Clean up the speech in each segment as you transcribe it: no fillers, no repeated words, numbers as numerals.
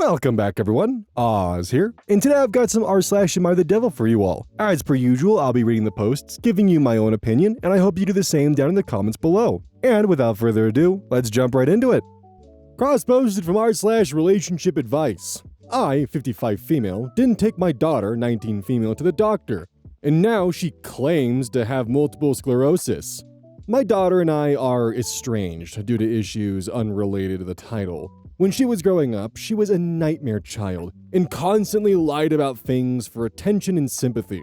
Welcome back everyone, Oz here, and today I've got some r/AmITheDevil for you all. As per usual, I'll be reading the posts, giving you my own opinion, and I hope you do the same down in the comments below. And without further ado, let's jump right into it. Cross-posted from r/relationship advice. I, 55 female, didn't take my daughter, 19 female, to the doctor, and now she claims to have multiple sclerosis. My daughter and I are estranged due to issues unrelated to the title. When she was growing up, she was a nightmare child and constantly lied about things for attention and sympathy.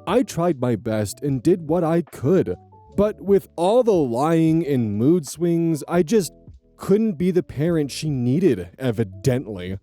I tried my best and did what I could, but with all the lying and mood swings, I just couldn't be the parent she needed, evidently.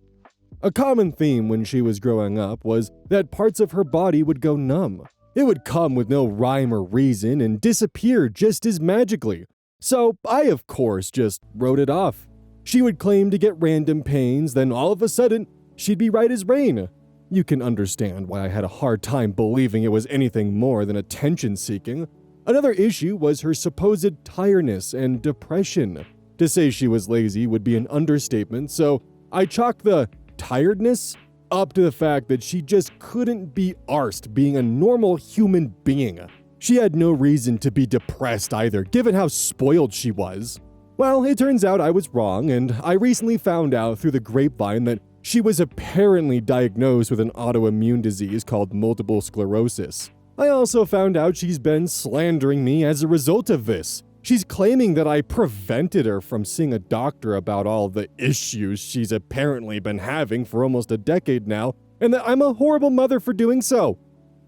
A common theme when she was growing up was that parts of her body would go numb. It would come with no rhyme or reason and disappear just as magically. So I, of course, just wrote it off. She would claim to get random pains, then all of a sudden, she'd be right as rain. You can understand why I had a hard time believing it was anything more than attention-seeking. Another issue was her supposed tiredness and depression. To say she was lazy would be an understatement, so I chalked the tiredness up to the fact that she just couldn't be arsed being a normal human being. She had no reason to be depressed either, given how spoiled she was. Well, it turns out I was wrong, and I recently found out through the grapevine that she was apparently diagnosed with an autoimmune disease called multiple sclerosis. I also found out she's been slandering me as a result of this. She's claiming that I prevented her from seeing a doctor about all the issues she's apparently been having for almost a decade now, and that I'm a horrible mother for doing so.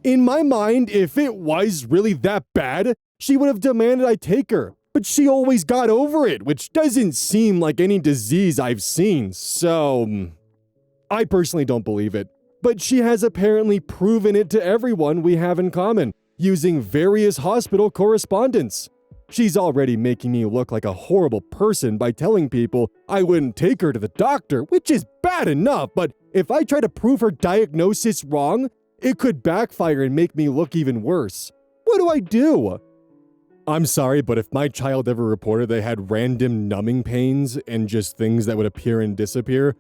In my mind, if it was really that bad, she would have demanded I take her. But she always got over it, which doesn't seem like any disease I've seen, so I personally don't believe it. But she has apparently proven it to everyone we have in common, using various hospital correspondence. She's already making me look like a horrible person by telling people I wouldn't take her to the doctor, which is bad enough, but if I try to prove her diagnosis wrong, it could backfire and make me look even worse. What do I do? I'm sorry, but if my child ever reported they had random numbing pains and just things that would appear and disappear,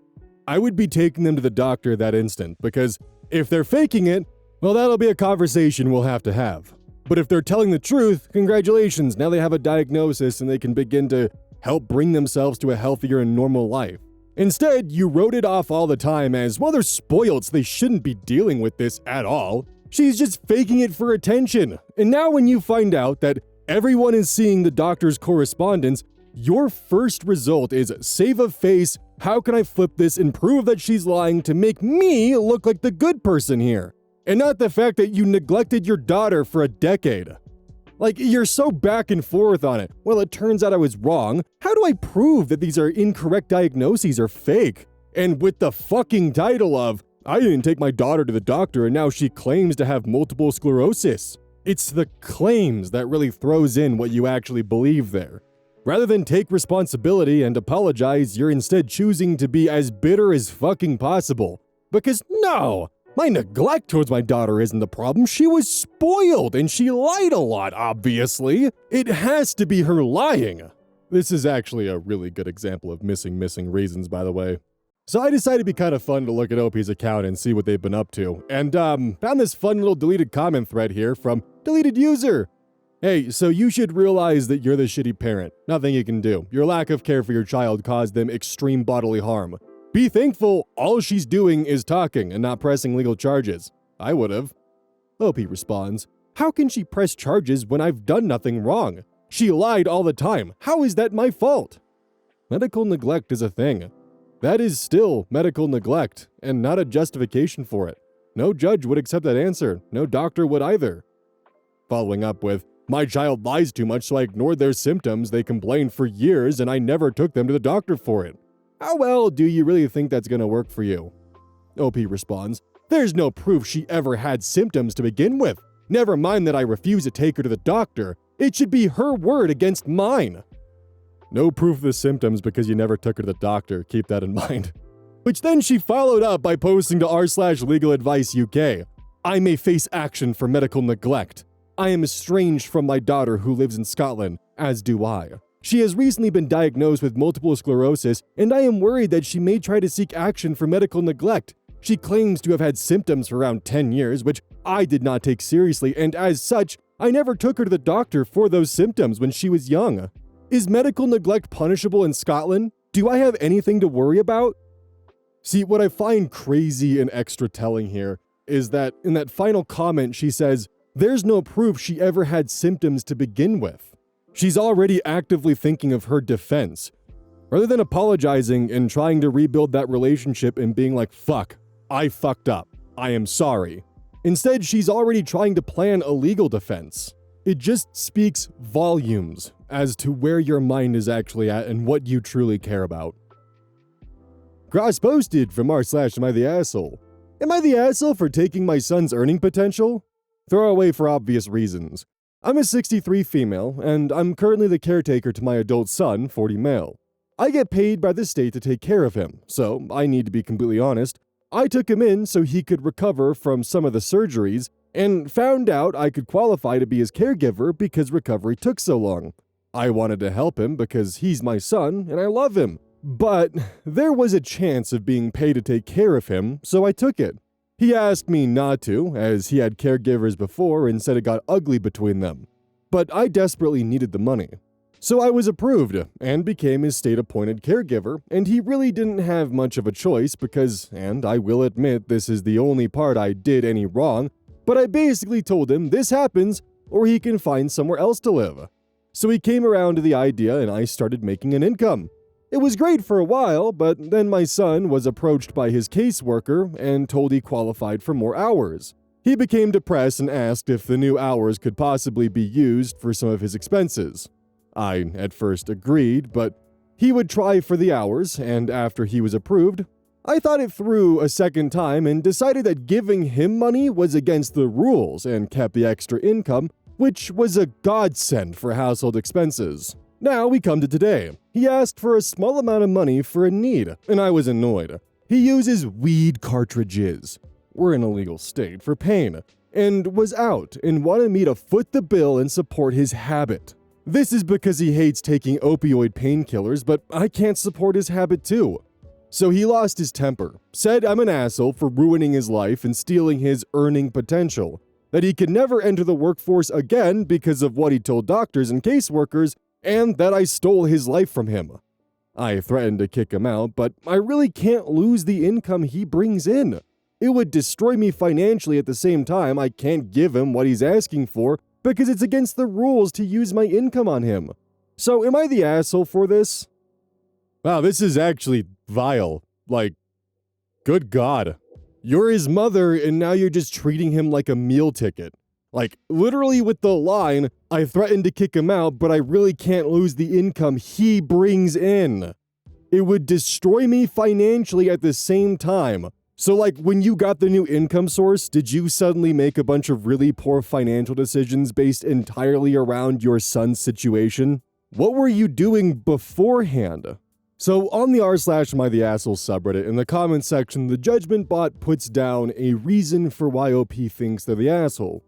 I would be taking them to the doctor that instant, because if they're faking it, well, that'll be a conversation we'll have to have. But if they're telling the truth, congratulations, now they have a diagnosis and they can begin to help bring themselves to a healthier and normal life. Instead, you wrote it off all the time as, well, they're spoiled, so they shouldn't be dealing with this at all. She's just faking it for attention. And now when you find out that everyone is seeing the doctor's correspondence, your first result is save a face, how can I flip this and prove that she's lying to make me look like the good person here? And not the fact that you neglected your daughter for a decade. Like, you're so back and forth on it. Well, it turns out I was wrong. How do I prove that these are incorrect diagnoses or fake? And with the fucking title of, I didn't take my daughter to the doctor and now she claims to have multiple sclerosis. It's the claims that really throws in what you actually believe there. Rather than take responsibility and apologize, you're instead choosing to be as bitter as fucking possible. Because no, my neglect towards my daughter isn't the problem. She was spoiled and she lied a lot, obviously. It has to be her lying. This is actually a really good example of missing reasons, by the way. So I decided it'd be kind of fun to look at OP's account and see what they've been up to, and found this fun little deleted comment thread here from Deleted User. Hey, so you should realize that you're the shitty parent. Nothing you can do. Your lack of care for your child caused them extreme bodily harm. Be thankful all she's doing is talking and not pressing legal charges. I would've. OP responds, how can she press charges when I've done nothing wrong? She lied all the time. How is that my fault? Medical neglect is a thing. That is still medical neglect, and not a justification for it. No judge would accept that answer. No doctor would either. Following up with, my child lies too much, so I ignored their symptoms. They complained for years, and I never took them to the doctor for it. How well do you really think that's gonna work for you? OP responds, there's no proof she ever had symptoms to begin with. Never mind that I refuse to take her to the doctor. It should be her word against mine. No proof of the symptoms because you never took her to the doctor, keep that in mind. Which then she followed up by posting to r/Legal Advice UK. I may face action for medical neglect. I am estranged from my daughter who lives in Scotland, as do I. She has recently been diagnosed with multiple sclerosis, and I am worried that she may try to seek action for medical neglect. She claims to have had symptoms for around 10 years, which I did not take seriously, and as such, I never took her to the doctor for those symptoms when she was young. Is medical neglect punishable in Scotland? Do I have anything to worry about? See, what I find crazy and extra telling here is that in that final comment she says, there's no proof she ever had symptoms to begin with. She's already actively thinking of her defense. Rather than apologizing and trying to rebuild that relationship and being like, fuck, I fucked up, I am sorry. Instead, she's already trying to plan a legal defense. It just speaks volumes as to where your mind is actually at and what you truly care about. Cross-posted from r/AmITheAsshole. Am I the asshole for taking my son's earning potential? Throw away for obvious reasons. I'm a 63 female, and I'm currently the caretaker to my adult son, 40 male. I get paid by the state to take care of him, so I need to be completely honest. I took him in so he could recover from some of the surgeries, and found out I could qualify to be his caregiver because recovery took so long. I wanted to help him because he's my son, and I love him. But there was a chance of being paid to take care of him, so I took it. He asked me not to, as he had caregivers before and said it got ugly between them. But I desperately needed the money. So I was approved, and became his state-appointed caregiver, and he really didn't have much of a choice because, and I will admit this is the only part I did any wrong, but I basically told him this happens, or he can find somewhere else to live. So he came around to the idea and I started making an income. It was great for a while, but then my son was approached by his caseworker and told he qualified for more hours. He became depressed and asked if the new hours could possibly be used for some of his expenses. I at first agreed, but he would try for the hours, and after he was approved, I thought it through a second time and decided that giving him money was against the rules and kept the extra income, which was a godsend for household expenses. Now we come to today. He asked for a small amount of money for a need, and I was annoyed. He uses weed cartridges. We're in a legal state for pain, and was out and wanted me to foot the bill and support his habit. This is because he hates taking opioid painkillers, but I can't support his habit too. So he lost his temper, said I'm an asshole for ruining his life and stealing his earning potential, that he could never enter the workforce again because of what he told doctors and caseworkers, and that I stole his life from him. I threatened to kick him out, but I really can't lose the income he brings in. It would destroy me financially at the same time. I can't give him what he's asking for because it's against the rules to use my income on him. So am I the asshole for this? Wow, this is actually vile. Like, good God. You're his mother and now you're just treating him like a meal ticket. Like, literally with the line, I threatened to kick him out, but I really can't lose the income he brings in. It would destroy me financially at the same time. So like, when you got the new income source, did you suddenly make a bunch of really poor financial decisions based entirely around your son's situation? What were you doing beforehand? So on the r/AmITheAsshole subreddit, in the comments section, the judgment bot puts down a reason for why OP thinks they're the asshole.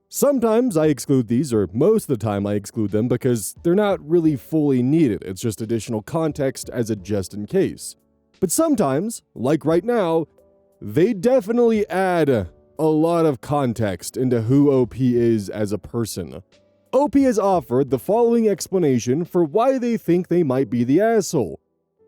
Sometimes I exclude these, or most of the time I exclude them because they're not really fully needed. It's just additional context as a just in case. But sometimes, like right now, they definitely add a lot of context into who OP is as a person. OP has offered the following explanation for why they think they might be the asshole.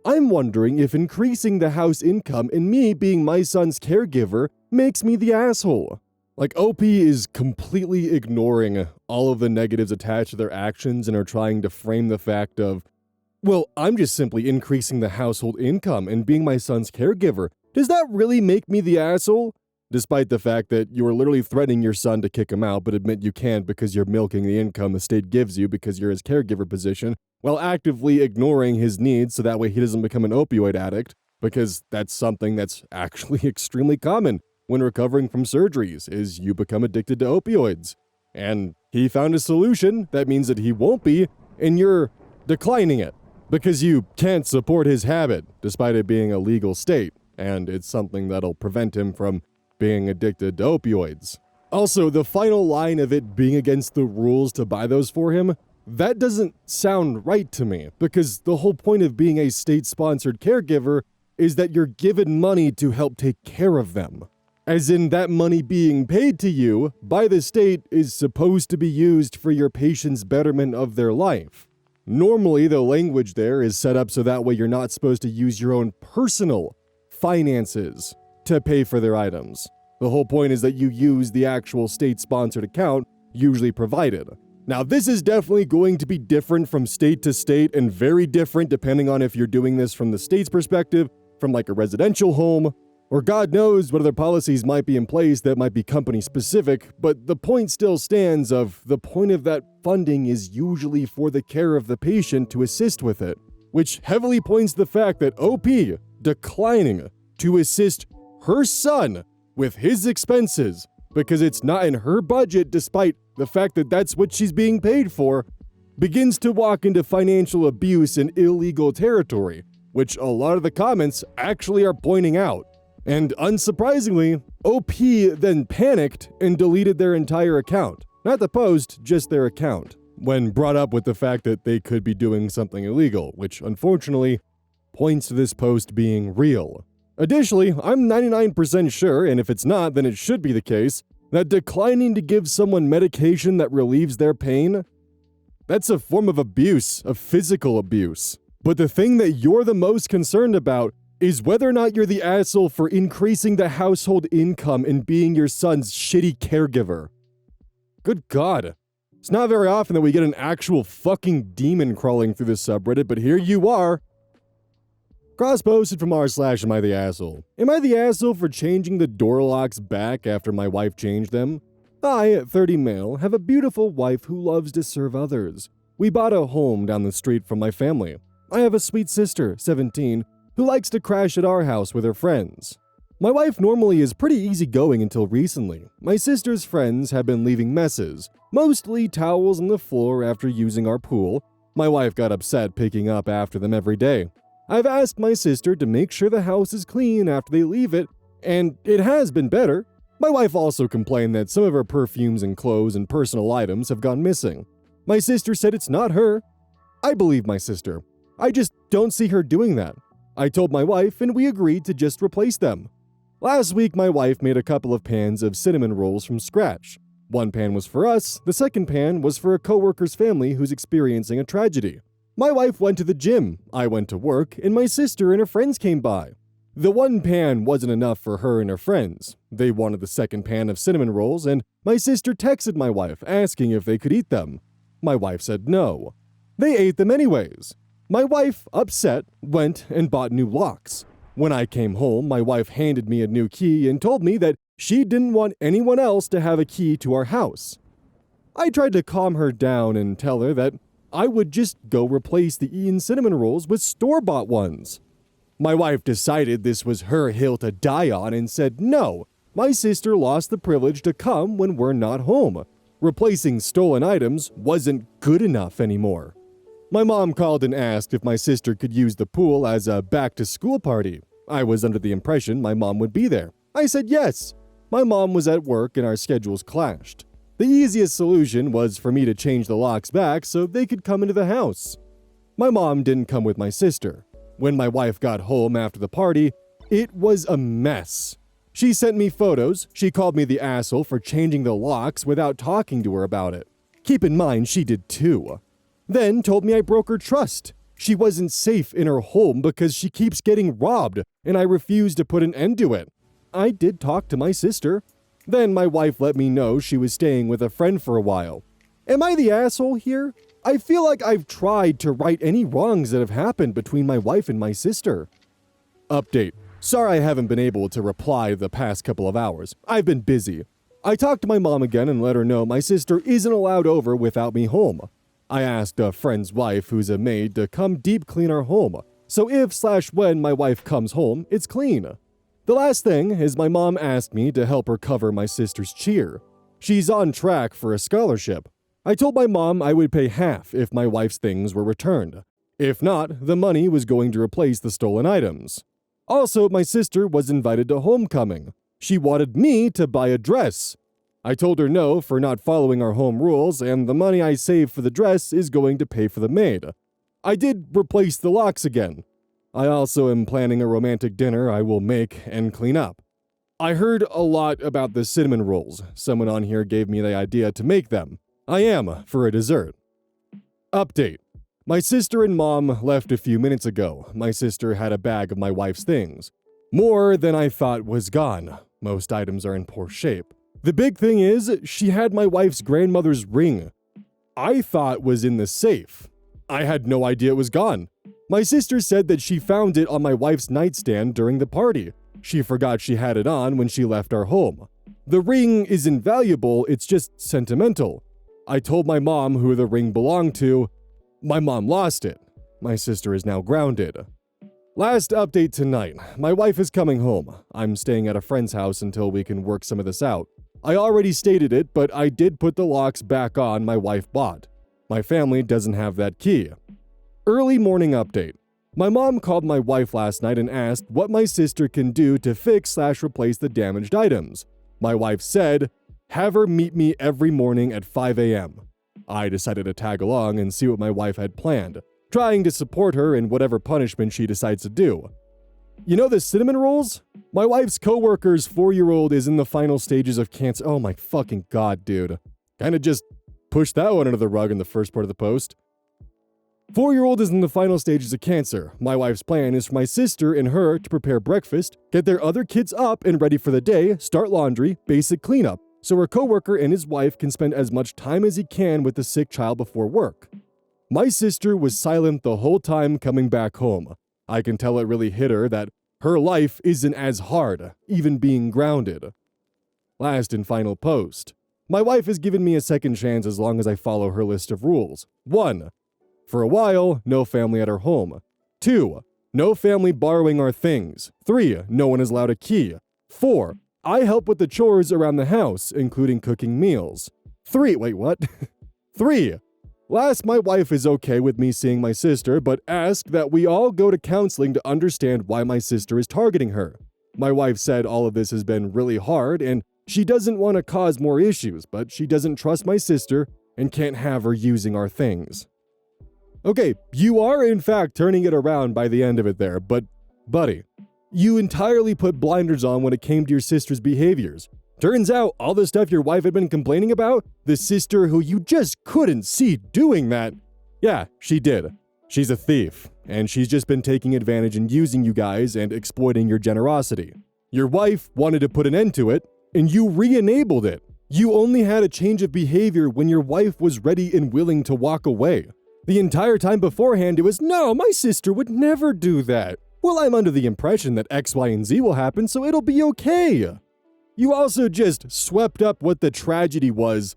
I'm wondering if increasing the house income and me being my son's caregiver makes me the asshole. Like, OP is completely ignoring all of the negatives attached to their actions and are trying to frame the fact of, well, I'm just simply increasing the household income and being my son's caregiver. Does that really make me the asshole? Despite the fact that you are literally threatening your son to kick him out, but admit you can't because you're milking the income the state gives you because you're his caregiver position, while actively ignoring his needs so that way he doesn't become an opioid addict, because that's something that's actually extremely common when recovering from surgeries, is you become addicted to opioids. And he found a solution that means that he won't be, and you're declining it, because you can't support his habit, despite it being a legal state, and it's something that'll prevent him from being addicted to opioids. Also, the final line of it being against the rules to buy those for him, That doesn't sound right to me, because the whole point of being a state-sponsored caregiver is that you're given money to help take care of them. As in, that money being paid to you by the state is supposed to be used for your patient's betterment of their life. Normally, the language there is set up so that way you're not supposed to use your own personal finances to pay for their items. The whole point is that you use the actual state-sponsored account usually provided. Now, this is definitely going to be different from state to state and very different depending on if you're doing this from the state's perspective, from like a residential home, or God knows what other policies might be in place that might be company specific, but the point still stands of the point of that funding is usually for the care of the patient to assist with it, which heavily points to the fact that OP declining to assist her son with his expenses because it's not in her budget despite the fact that that's what she's being paid for, begins to walk into financial abuse and illegal territory, which a lot of the comments actually are pointing out. And unsurprisingly, OP then panicked and deleted their entire account. Not the post, just their account, when brought up with the fact that they could be doing something illegal, which unfortunately points to this post being real. Additionally, I'm 99% sure, and if it's not, then it should be the case, that declining to give someone medication that relieves their pain, that's a form of abuse, of physical abuse. But the thing that you're the most concerned about is whether or not you're the asshole for increasing the household income and being your son's shitty caregiver. Good God. It's not very often that we get an actual fucking demon crawling through the subreddit, but here you are. Cross-posted from r/AmITheAsshole. Am I the asshole for changing the door locks back after my wife changed them? I, 30 male, have a beautiful wife who loves to serve others. We bought a home down the street from my family. I have a sweet sister, 17, who likes to crash at our house with her friends. My wife normally is pretty easygoing until recently. My sister's friends have been leaving messes, mostly towels on the floor after using our pool. My wife got upset picking up after them every day. I've asked my sister to make sure the house is clean after they leave it, and it has been better. My wife also complained that some of her perfumes and clothes and personal items have gone missing. My sister said it's not her. I believe my sister. I just don't see her doing that. I told my wife and we agreed to just replace them. Last week, my wife made a couple of pans of cinnamon rolls from scratch. One pan was for us, the second pan was for a coworker's family who's experiencing a tragedy. My wife went to the gym, I went to work, and my sister and her friends came by. The one pan wasn't enough for her and her friends. They wanted the second pan of cinnamon rolls, and my sister texted my wife asking if they could eat them. My wife said no. They ate them anyways. My wife, upset, went and bought new locks. When I came home, my wife handed me a new key and told me that she didn't want anyone else to have a key to our house. I tried to calm her down and tell her that I would just go replace the Ian cinnamon rolls with store-bought ones. My wife decided this was her hill to die on and said no, my sister lost the privilege to come when we're not home. Replacing stolen items wasn't good enough anymore. My mom called and asked if my sister could use the pool as a back-to-school party. I was under the impression my mom would be there. I said yes. My mom was at work and our schedules clashed. The easiest solution was for me to change the locks back so they could come into the house. My mom didn't come with my sister. When my wife got home after the party, it was a mess. She sent me photos, she called me the asshole for changing the locks without talking to her about it. Keep in mind she did too. Then told me I broke her trust. She wasn't safe in her home because she keeps getting robbed, and I refused to put an end to it. I did talk to my sister. Then my wife let me know she was staying with a friend for a while. Am I the asshole here? I feel like I've tried to right any wrongs that have happened between my wife and my sister. Update. Sorry I haven't been able to reply the past couple of hours. I've been busy. I talked to my mom again and let her know my sister isn't allowed over without me home. I asked a friend's wife who's a maid to come deep clean our home, so if/when my wife comes home, it's clean. The last thing is my mom asked me to help her cover my sister's cheer. She's on track for a scholarship. I told my mom I would pay half if my wife's things were returned. If not, the money was going to replace the stolen items. Also, my sister was invited to homecoming. She wanted me to buy a dress. I told her no for not following our home rules, and the money I saved for the dress is going to pay for the maid. I did replace the locks again. I also am planning a romantic dinner I will make and clean up. I heard a lot about the cinnamon rolls. Someone on here gave me the idea to make them. I am for a dessert. Update. My sister and mom left a few minutes ago. My sister had a bag of my wife's things. More than I thought was gone. Most items are in poor shape. The big thing is, she had my wife's grandmother's ring. I thought was in the safe. I had no idea it was gone. My sister said that she found it on my wife's nightstand during the party. She forgot she had it on when she left our home. The ring is invaluable, it's just sentimental. I told my mom who the ring belonged to. My mom lost it. My sister is now grounded. Last update tonight. My wife is coming home. I'm staying at a friend's house until we can work some of this out. I already stated it, but I did put the locks back on my wife bought. My family doesn't have that key. Early morning update. My mom called my wife last night and asked what my sister can do to fix/replace the damaged items. My wife said, have her meet me every morning at 5 a.m. I decided to tag along and see what my wife had planned, trying to support her in whatever punishment she decides to do. You know the cinnamon rolls? My wife's coworker's 4-year-old is in the final stages of cancer. Oh my fucking god, dude. Kinda just pushed that one under the rug in the first part of the post. 4-year-old is in the final stages of cancer. My wife's plan is for my sister and her to prepare breakfast, get their other kids up and ready for the day, start laundry, basic cleanup, so her coworker and his wife can spend as much time as he can with the sick child before work. My sister was silent the whole time coming back home. I can tell it really hit her that her life isn't as hard, even being grounded. Last and final post. My wife has given me a second chance as long as I follow her list of rules. 1. For a while, no family at our home. 2. No family borrowing our things. 3. No one is allowed a key. 4. I help with the chores around the house, including cooking meals. 3. Wait, what? 3. Last, my wife is okay with me seeing my sister, but asked that we all go to counseling to understand why my sister is targeting her. My wife said all of this has been really hard, and she doesn't want to cause more issues, but she doesn't trust my sister and can't have her using our things. Okay, you are in fact turning it around by the end of it there, but buddy, you entirely put blinders on when it came to your sister's behaviors. Turns out all the stuff your wife had been complaining about, the sister who you just couldn't see doing that, yeah, she did. She's a thief, and she's just been taking advantage and using you guys and exploiting your generosity. Your wife wanted to put an end to it, and you re-enabled it. You only had a change of behavior when your wife was ready and willing to walk away. The entire time beforehand, it was, no, my sister would never do that. Well, I'm under the impression that X, Y, and Z will happen, so it'll be okay. You also just swept up what the tragedy was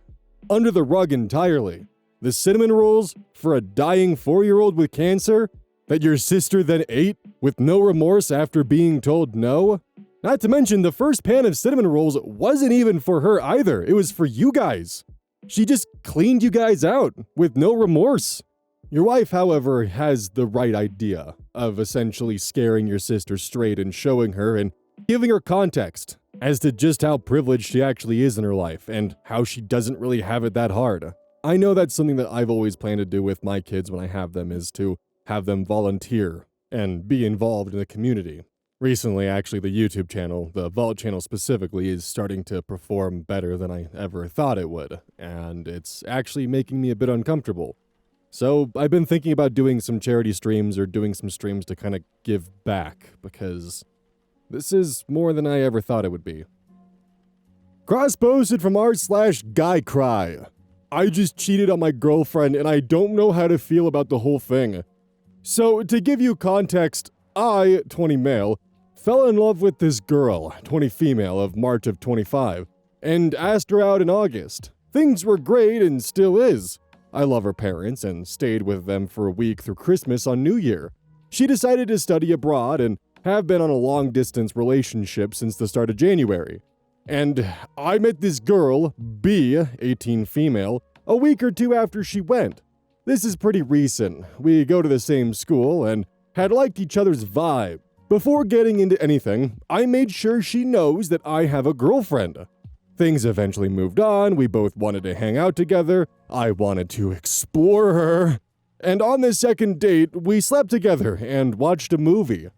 under the rug entirely. The cinnamon rolls for a dying 4-year-old with cancer that your sister then ate with no remorse after being told no. Not to mention the first pan of cinnamon rolls wasn't even for her either. It was for you guys. She just cleaned you guys out with no remorse. Your wife, however, has the right idea of essentially scaring your sister straight and showing her and giving her context as to just how privileged she actually is in her life and how she doesn't really have it that hard. I know that's something that I've always planned to do with my kids when I have them, is to have them volunteer and be involved in the community. Recently, actually, the YouTube channel, the Vault channel specifically, is starting to perform better than I ever thought it would, and it's actually making me a bit uncomfortable. So I've been thinking about doing some charity streams or doing some streams to kind of give back, because this is more than I ever thought it would be. Cross-posted from r/GuyCry. I just cheated on my girlfriend and I don't know how to feel about the whole thing. So to give you context, I, 20 male, fell in love with this girl, 20 female, of March of 25, and asked her out in August. Things were great and still is. I love her parents and stayed with them for a week through Christmas on New Year. She decided to study abroad and have been on a long-distance relationship since the start of January. And I met this girl, B, 18 female, a week or two after she went. This is pretty recent. We go to the same school and had liked each other's vibe. Before getting into anything, I made sure she knows that I have a girlfriend. Things eventually moved on, we both wanted to hang out together, I wanted to explore her, and on this second date, we slept together and watched a movie.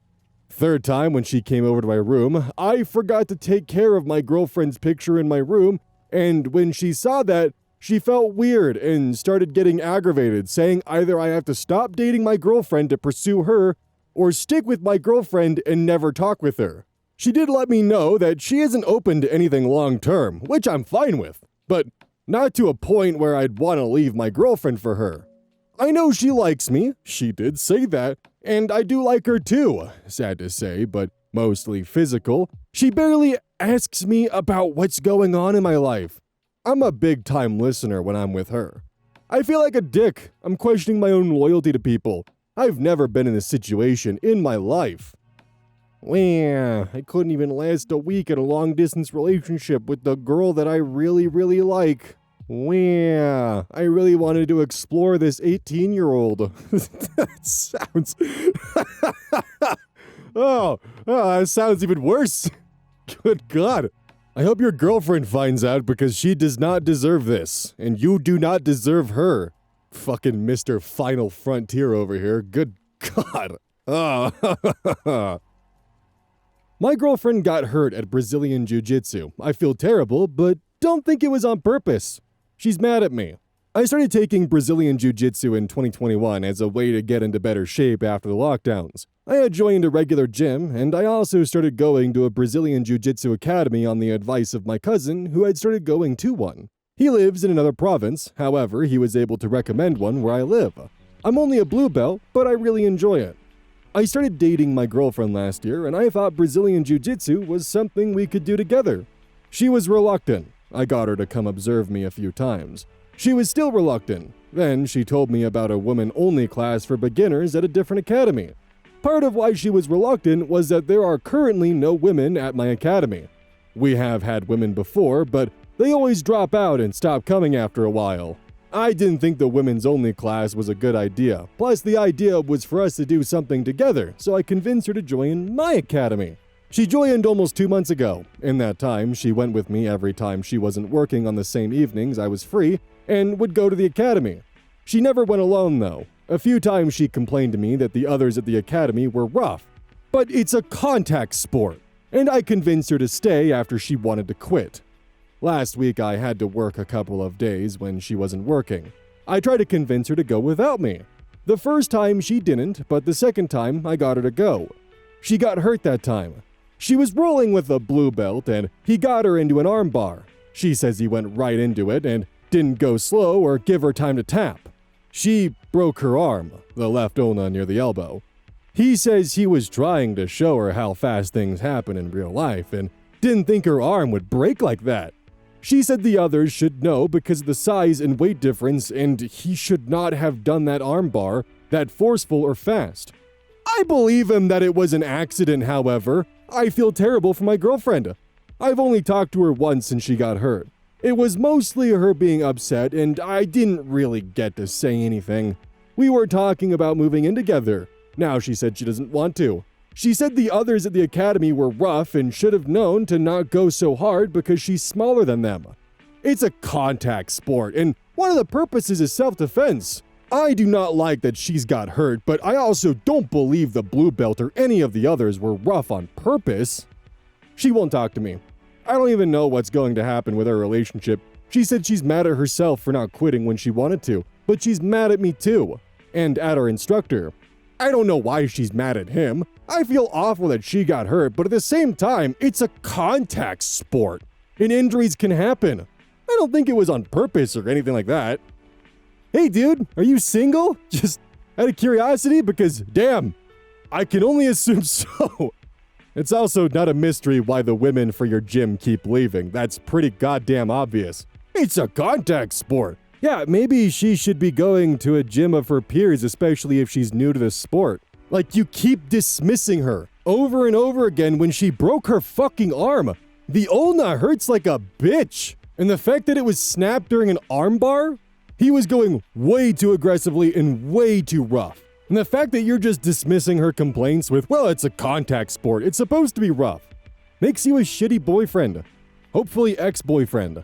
Third time when she came over to my room, I forgot to take care of my girlfriend's picture in my room, and when she saw that, she felt weird and started getting aggravated, saying either I have to stop dating my girlfriend to pursue her, or stick with my girlfriend and never talk with her. She did let me know that she isn't open to anything long-term, which I'm fine with, but not to a point where I'd want to leave my girlfriend for her. I know she likes me, she did say that, and I do like her too, sad to say, but mostly physical. She barely asks me about what's going on in my life. I'm a big-time listener when I'm with her. I feel like a dick. I'm questioning my own loyalty to people. I've never been in this situation in my life. Well, I couldn't even last a week in a long-distance relationship with the girl that I really, really like. Well, I really wanted to explore this 18-year-old. That sounds... that sounds even worse. Good God. I hope your girlfriend finds out because she does not deserve this, and you do not deserve her. Fucking Mr. Final Frontier over here. Good God. My girlfriend got hurt at Brazilian Jiu-Jitsu. I feel terrible, but don't think it was on purpose. She's mad at me. I started taking Brazilian Jiu-Jitsu in 2021 as a way to get into better shape after the lockdowns. I had joined a regular gym, and I also started going to a Brazilian Jiu-Jitsu academy on the advice of my cousin, who had started going to one. He lives in another province, however, he was able to recommend one where I live. I'm only a blue belt, but I really enjoy it. I started dating my girlfriend last year, and I thought Brazilian Jiu-Jitsu was something we could do together. She was reluctant. I got her to come observe me a few times. She was still reluctant. Then she told me about a women-only class for beginners at a different academy. Part of why she was reluctant was that there are currently no women at my academy. We have had women before, but they always drop out and stop coming after a while. I didn't think the women's only class was a good idea. Plus, the idea was for us to do something together, so I convinced her to join my academy. She joined almost 2 months ago. In that time, she went with me every time she wasn't working on the same evenings I was free, and would go to the academy. She never went alone, though. A few times she complained to me that the others at the academy were rough. But it's a contact sport, and I convinced her to stay after she wanted to quit. Last week, I had to work a couple of days when she wasn't working. I tried to convince her to go without me. The first time she didn't, but the second time I got her to go. She got hurt that time. She was rolling with a blue belt and he got her into an arm bar. She says he went right into it and didn't go slow or give her time to tap. She broke her arm, the left ulna near the elbow. He says he was trying to show her how fast things happen in real life and didn't think her arm would break like that. She said the others should know because of the size and weight difference, and he should not have done that arm bar that forceful or fast. I believe him that it was an accident, however. I feel terrible for my girlfriend. I've only talked to her once since she got hurt. It was mostly her being upset, and I didn't really get to say anything. We were talking about moving in together. Now she said she doesn't want to. She said the others at the academy were rough and should have known to not go so hard because she's smaller than them. It's a contact sport, and one of the purposes is self-defense. I do not like that she's got hurt, but I also don't believe the blue belt or any of the others were rough on purpose. She won't talk to me. I don't even know what's going to happen with our relationship. She said she's mad at herself for not quitting when she wanted to, but she's mad at me too, and at our instructor. I don't know why she's mad at him. I feel awful that she got hurt, but at the same time, it's a contact sport, and injuries can happen. I don't think it was on purpose or anything like that. Hey dude, are you single? Just out of curiosity, because damn, I can only assume so. It's also not a mystery why the women for your gym keep leaving. That's pretty goddamn obvious. It's a contact sport. Yeah, maybe she should be going to a gym of her peers, especially if she's new to the sport. Like, you keep dismissing her over and over again when she broke her fucking arm. The ulna hurts like a bitch. And the fact that it was snapped during an armbar? He was going way too aggressively and way too rough. And the fact that you're just dismissing her complaints with, well, it's a contact sport, it's supposed to be rough, makes you a shitty boyfriend. Hopefully ex-boyfriend.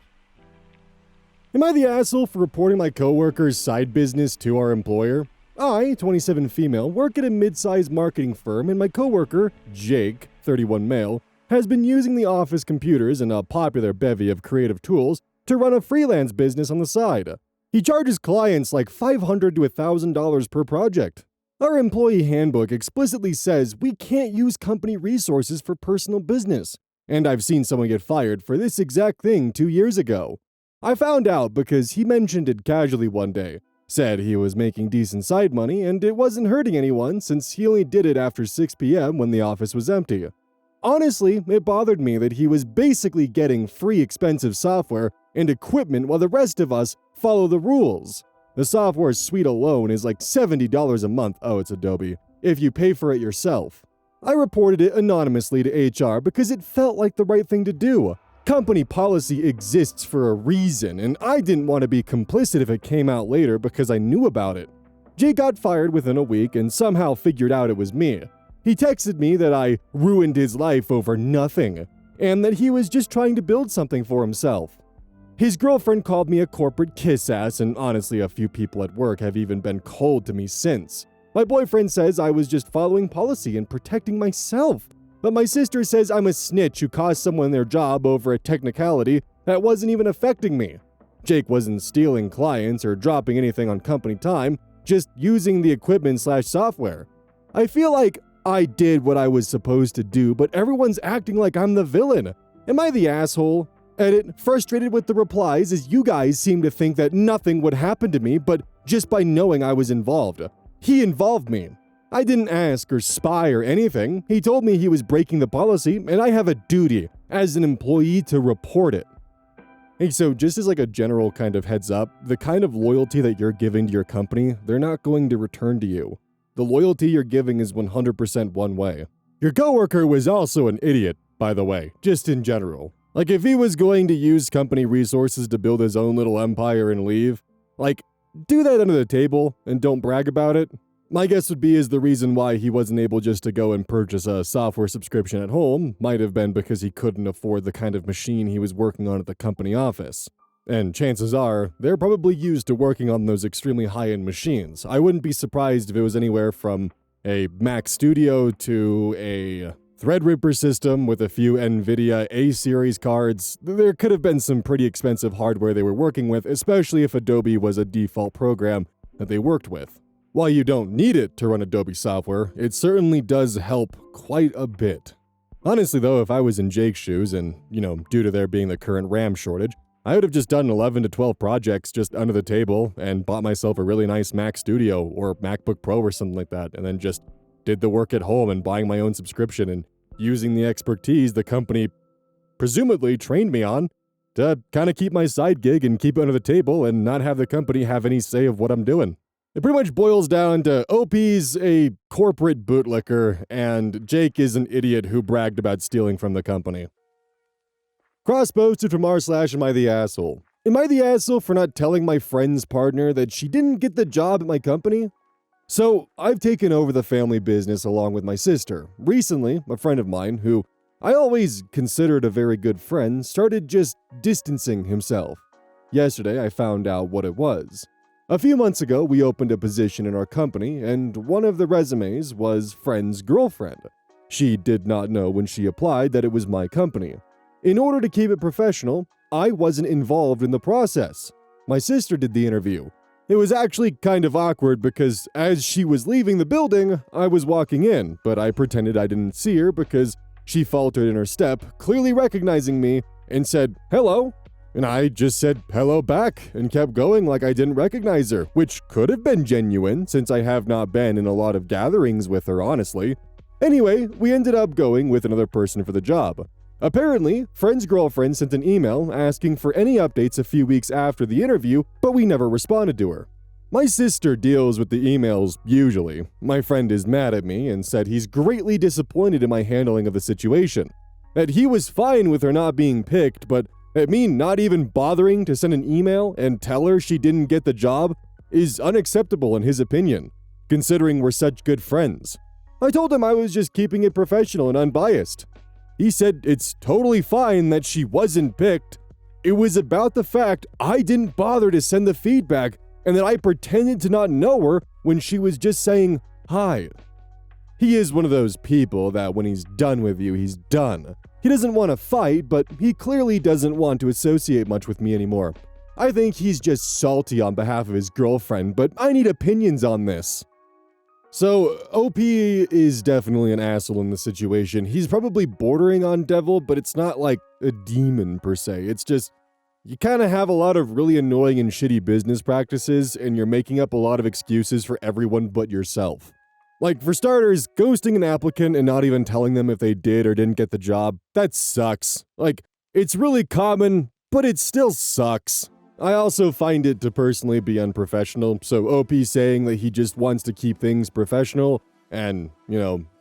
Am I the asshole for reporting my coworker's side business to our employer? I, 27 female, work at a mid-sized marketing firm, and my coworker, Jake, 31 male, has been using the office computers and a popular bevy of creative tools to run a freelance business on the side. He charges clients like $500 to $1,000 per project. Our employee handbook explicitly says we can't use company resources for personal business, and I've seen someone get fired for this exact thing 2 years ago. I found out because he mentioned it casually one day, said he was making decent side money and it wasn't hurting anyone since he only did it after 6 p.m. when the office was empty. Honestly, it bothered me that he was basically getting free expensive software and equipment while the rest of us follow the rules. The software suite alone is like $70 a month, oh it's Adobe, if you pay for it yourself. I reported it anonymously to HR because it felt like the right thing to do. Company policy exists for a reason, and I didn't want to be complicit if it came out later because I knew about it. Jay got fired within a week and somehow figured out it was me. He texted me that I ruined his life over nothing, and that he was just trying to build something for himself. His girlfriend called me a corporate kiss-ass, and honestly a few people at work have even been cold to me since. My boyfriend says I was just following policy and protecting myself. But my sister says I'm a snitch who cost someone their job over a technicality that wasn't even affecting me. Jake wasn't stealing clients or dropping anything on company time, just using the equipment/software. I feel like I did what I was supposed to do, but everyone's acting like I'm the villain. Am I the asshole? Edit, frustrated with the replies as you guys seem to think that nothing would happen to me, but just by knowing I was involved. He involved me. I didn't ask or spy or anything. He told me he was breaking the policy, and I have a duty as an employee to report it. Hey, so just as like a general kind of heads up, the kind of loyalty that you're giving to your company, they're not going to return to you. The loyalty you're giving is 100% one way. Your coworker was also an idiot, by the way, just in general. Like if he was going to use company resources to build his own little empire and leave, like do that under the table and don't brag about it. My guess would be is the reason why he wasn't able just to go and purchase a software subscription at home might have been because he couldn't afford the kind of machine he was working on at the company office. And chances are, they're probably used to working on those extremely high-end machines. I wouldn't be surprised if it was anywhere from a Mac Studio to a Threadripper system with a few NVIDIA A-series cards. There could have been some pretty expensive hardware they were working with, especially if Adobe was a default program that they worked with. While you don't need it to run Adobe software, it certainly does help quite a bit. Honestly though, if I was in Jake's shoes and, due to there being the current RAM shortage, I would have just done 11 to 12 projects just under the table and bought myself a really nice Mac Studio or MacBook Pro or something like that, and then just did the work at home and buying my own subscription and using the expertise the company presumably trained me on to kind of keep my side gig and keep it under the table and not have the company have any say of what I'm doing. It pretty much boils down to OP's a corporate bootlicker, and Jake is an idiot who bragged about stealing from the company. Cross-posted from r/AmITheAsshole. Am I the asshole for not telling my friend's partner that she didn't get the job at my company? So, I've taken over the family business along with my sister. Recently, a friend of mine, who I always considered a very good friend, started just distancing himself. Yesterday, I found out what it was. A few months ago, we opened a position in our company, and one of the resumes was friend's girlfriend. She did not know when she applied that it was my company. In order to keep it professional, I wasn't involved in the process. My sister did the interview. It was actually kind of awkward because as she was leaving the building, I was walking in, but I pretended I didn't see her because she faltered in her step, clearly recognizing me, and said, "Hello." And I just said hello back and kept going like I didn't recognize her, which could have been genuine since I have not been in a lot of gatherings with her, honestly. Anyway, we ended up going with another person for the job. Apparently, friend's girlfriend sent an email asking for any updates a few weeks after the interview, but we never responded to her. My sister deals with the emails usually. My friend is mad at me and said he's greatly disappointed in my handling of the situation. That he was fine with her not being picked, but that me not even bothering to send an email and tell her she didn't get the job is unacceptable in his opinion, considering we're such good friends. I told him I was just keeping it professional and unbiased. He said it's totally fine that she wasn't picked. It was about the fact I didn't bother to send the feedback and that I pretended to not know her when she was just saying hi. He is one of those people that when he's done with you, he's done. He doesn't want to fight, but he clearly doesn't want to associate much with me anymore. I think he's just salty on behalf of his girlfriend, but I need opinions on this. So, OP is definitely an asshole in this situation. He's probably bordering on devil, but it's not like a demon per se. It's just, you kind of have a lot of really annoying and shitty business practices, and you're making up a lot of excuses for everyone but yourself. Like, for starters, ghosting an applicant and not even telling them if they did or didn't get the job, that sucks. Like, it's really common, but it still sucks. I also find it to personally be unprofessional, so OP saying that he just wants to keep things professional and,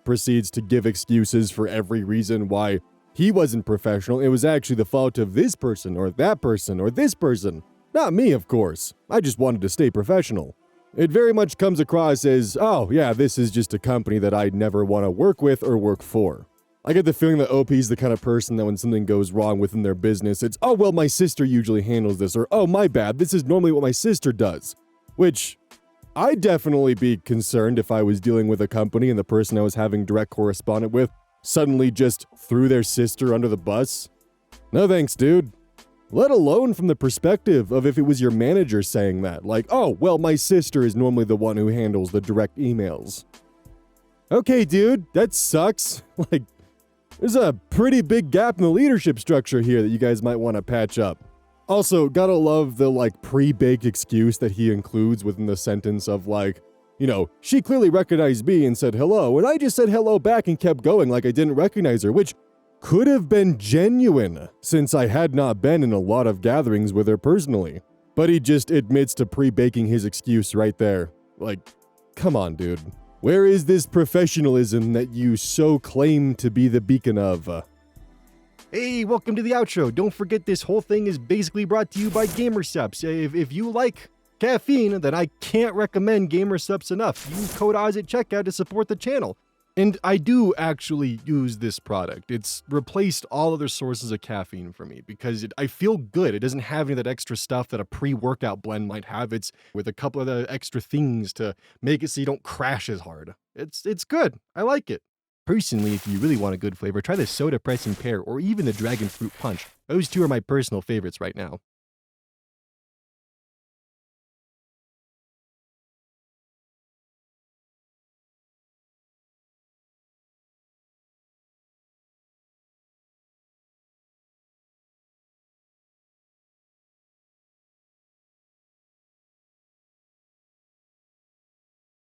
proceeds to give excuses for every reason why he wasn't professional. It was actually the fault of this person or that person or this person. Not me, of course. I just wanted to stay professional. It very much comes across as, oh yeah, this is just a company that I'd never want to work with or work for. I get the feeling that OP is the kind of person that when something goes wrong within their business, it's, oh, well, my sister usually handles this, or, oh, my bad, this is normally what my sister does. Which, I'd definitely be concerned if I was dealing with a company and the person I was having direct correspondence with suddenly just threw their sister under the bus. No thanks, dude. Let alone from the perspective of if it was your manager saying that, like, oh, well, my sister is normally the one who handles the direct emails. Okay, dude, that sucks. Like, there's a pretty big gap in the leadership structure here that you guys might want to patch up. Also, gotta love the, pre-baked excuse that he includes within the sentence of, she clearly recognized me and said hello, and I just said hello back and kept going like I didn't recognize her, which could have been genuine, since I had not been in a lot of gatherings with her personally. But he just admits to pre-baking his excuse right there. Like, come on, dude. Where is this professionalism that you so claim to be the beacon of? Hey, welcome to the outro. Don't forget this whole thing is basically brought to you by GamerSupps. If you like caffeine, then I can't recommend GamerSupps enough. Use code Oz at checkout to support the channel. And I do actually use this product. It's replaced all other sources of caffeine for me because I feel good. It doesn't have any of that extra stuff that a pre-workout blend might have. It's with a couple of the extra things to make it so you don't crash as hard. It's good. I like it. Personally, if you really want a good flavor, try the Soda Pressing Pear or even the Dragon Fruit Punch. Those two are my personal favorites right now.